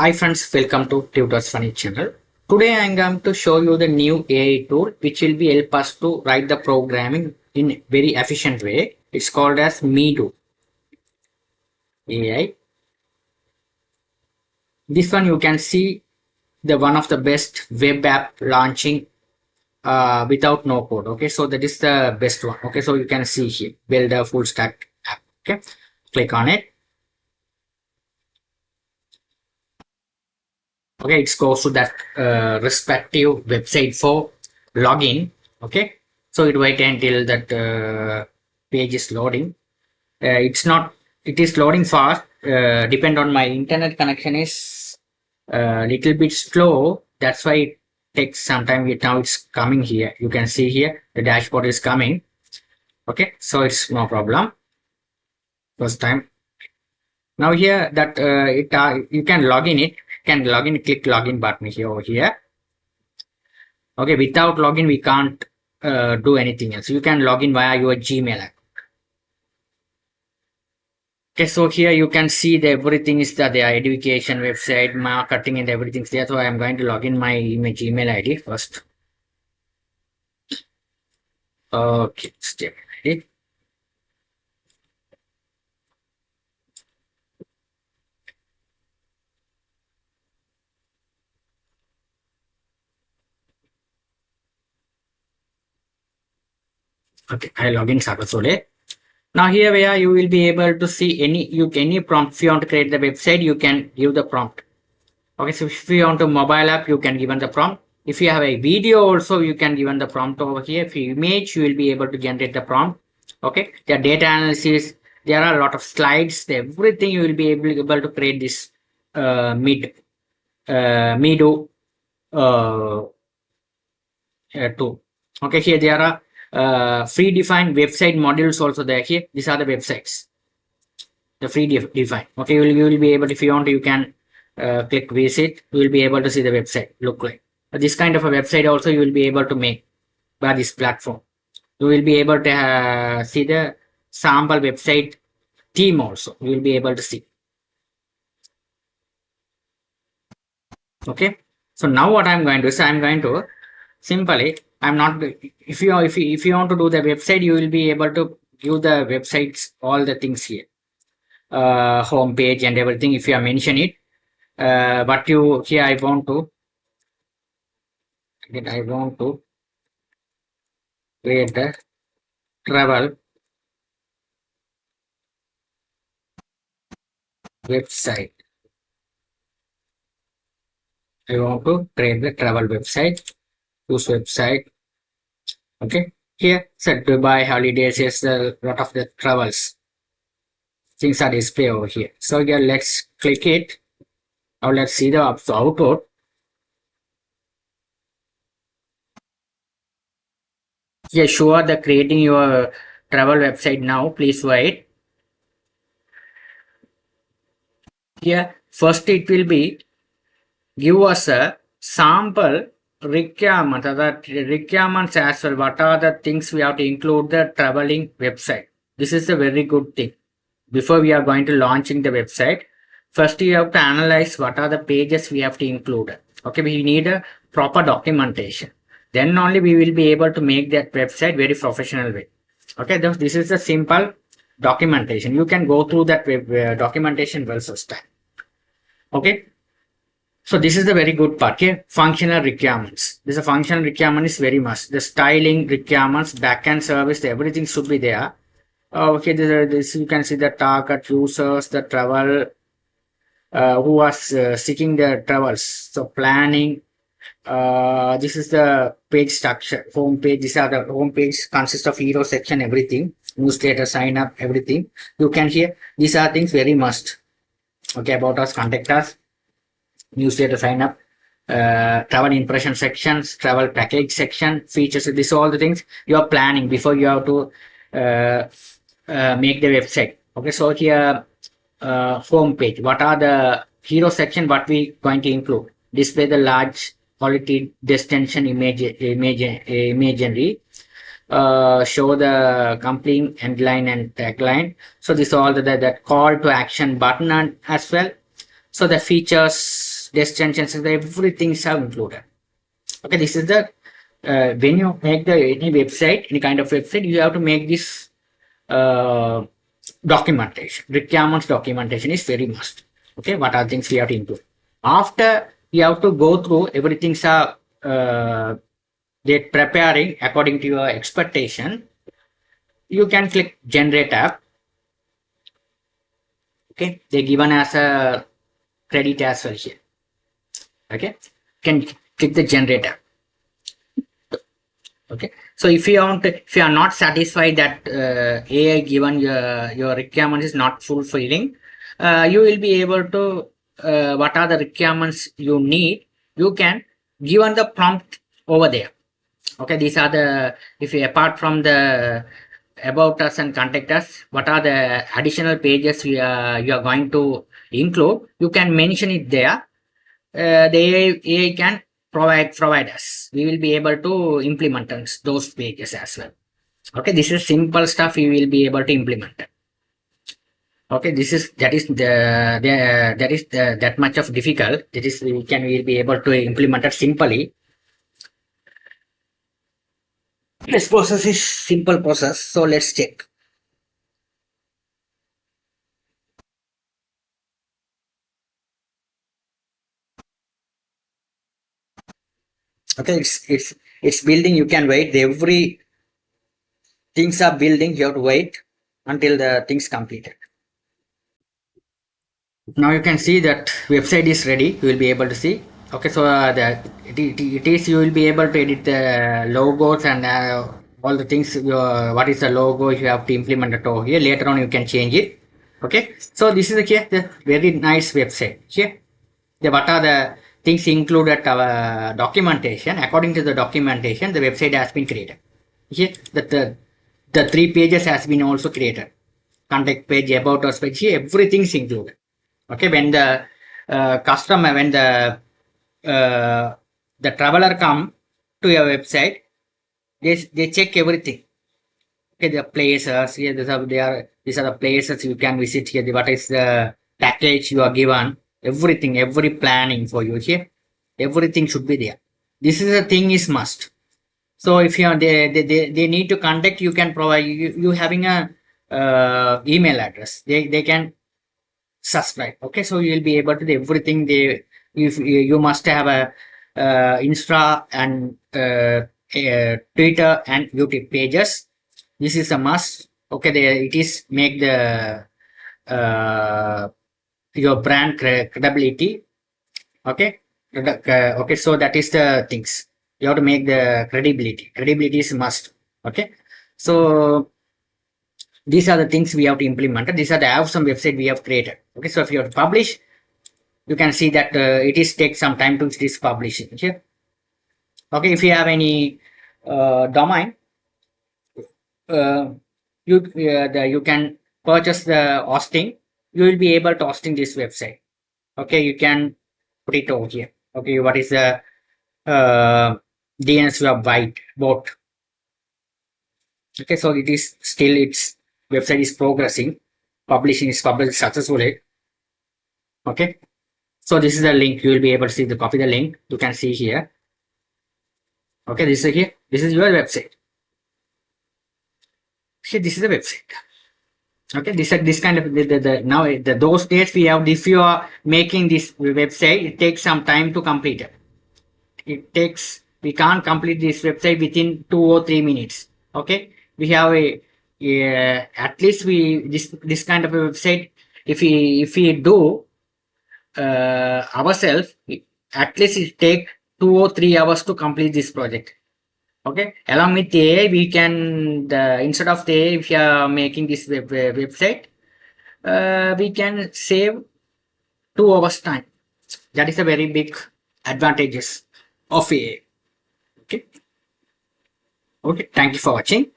Hi friends, welcome to Tutor's Funny channel. Today I am going to show you the new AI tool which will be help us to write the programming in very efficient way. It's called as Medo AI. This one you can see the one of the best web app launching without no code. Okay, so that is the best one. Okay, so you can see here build a full stack app. Okay, click on it. Okay, it goes to that respective website for login. Okay, so it wait until that page is loading. It's not, it is loading fast. Depend on my internet connection is little bit slow. That's why it takes some time. Now it's coming here. You can see here the dashboard is coming. Okay, so it's no problem. First time. Now here that you can log in it. Can log in. Click login button here over here. Okay, without login we can't do anything else. You can log in via your Gmail account. Okay, so here you can see that everything is there, education website, marketing, and everything's there. So I am going to log in my Gmail ID first. Okay, step ID. Okay, I log in successfully. Now here where you will be able to see any prompt. If you want to create the website, you can give the prompt. Okay, so if you want a mobile app, you can given the prompt. If you have a video also, you can given the prompt over here. If you image, you will be able to generate the prompt. Okay, the data analysis, there are a lot of slides, everything you will be able to create this Medo tool. Okay, here there are free-defined website modules also there. Here, these are the websites, the free-defined. Okay, you will be able, if you want, you can click visit. You will be able to see the website look like. This kind of a website also you will be able to make by this platform. You will be able to see the sample website theme also. You will be able to see. Okay, so now what I'm going to do is I'm going to simply, I'm not, if you want to do the website, you will be able to give the websites all the things here, home page and everything. If you are mention it, but you here I want to create a travel website. I want to create the travel website. Choose website. Okay, here set Dubai holidays. Yes, a lot of the travels things are displayed over here. So here let's click it. Now let's see the output. Yeah, sure, the creating your travel website now. Please wait. Here first it will be give us a sample requirement, that requirements as well. What are the things we have to include the traveling website? This is a very good thing. Before we are going to launching the website, first you have to analyze what are the pages we have to include. Okay, we need a proper documentation. Then only we will be able to make that website very professional way. Okay, this is the simple documentation. You can go through that documentation well first time. Okay, so this is the very good part. Okay, functional requirements. This is a functional requirement is very must. The styling requirements, backend service, everything should be there. Okay, this you can see the target users, the travel who are seeking the travels. So planning. This is the page structure, home page. These are the home page consists of hero section, everything, newsletter, sign up, everything. You can hear these are things very must. Okay, about us, contact us, newsletter, sign up, travel impression sections, travel package section, features. This all the things you are planning before you have to make the website. Okay, so here home page. What are the hero section? What we going to include? Display the large quality destination imagery. Show the complete headline and tagline. So this all the that call to action button and as well. So the features destinations, everything is included. Okay, this is the when you make the any website, any kind of website, you have to make this uh, documentation. Requirements documentation is very must. Okay, what are things we have to include? After you have to go through everything's they preparing according to your expectation. You can click generate app. Okay, they given as a credit as well here. Okay, can click the generate app. Okay, so if you are not satisfied that AI given your requirements is not fulfilling, you will be able to what are the requirements you need, you can given the prompt over there. Okay, these are the, if you apart from the about us and contact us, what are the additional pages you are going to include, you can mention it there. The AI can provide us. We will be able to implement those pages as well. Okay, this is simple stuff you will be able to implement. Okay, this is that is that much of difficult. That is we will be able to implement it simply. This process is simple process. So let's check. Okay, it's building. You can wait. Every things are building. You have to wait until the things completed. Now you can see that website is ready. You will be able to see. Okay, so it is, you will be able to edit the logos and all the things. What is the logo you have to implement it over here. Later on you can change it. Okay, so this is the very nice website here. What are the things included our documentation? According to the documentation, the website has been created. Here that the 3 pages has been also created. Contact page, about us page, here everything is included. Okay, when the customer, when uh, the traveler come to your website, they check everything. Okay, the places here, these are the places you can visit here. What is the package you are given? Everything, every planning for you here, everything should be there. This is a thing is must. So if you are they need to contact, you can provide you having a email address. They can subscribe. Okay, so you will be able to do everything. If you must have a Insta and Twitter and YouTube pages. This is a must. Okay, it is make the your brand credibility. Okay, okay, so that is the things you have to make the credibility. Credibility is must. Okay, so these are the things we have to implement. These are the awesome website we have created. Okay, so if you have to publish, you can see that it is take some time to this publishing here. Okay, if you have any domain, uh, you can purchase the hosting. You will be able to hosting this website. Okay, you can put it over here. Okay, what is the DNS web byte bot? Okay, so it is still its website is progressing. Publishing is published successfully. Okay, so this is the link. You will be able to see the copy the link. You can see here. Okay, this is here. This is your website. See, this is the website. Okay, this kind of now those days we have. If you are making this website, it takes some time to complete it. It takes, we can't complete this website within 2 or 3 minutes. Okay, we have at least we this kind of a website. If we do ourselves, at least it take 2 or 3 hours to complete this project. Okay, along with AI, we can instead of the AI, if you are making this website, we can save 2 hours time. That is a very big advantages of AI. Okay. Okay. Thank you for watching.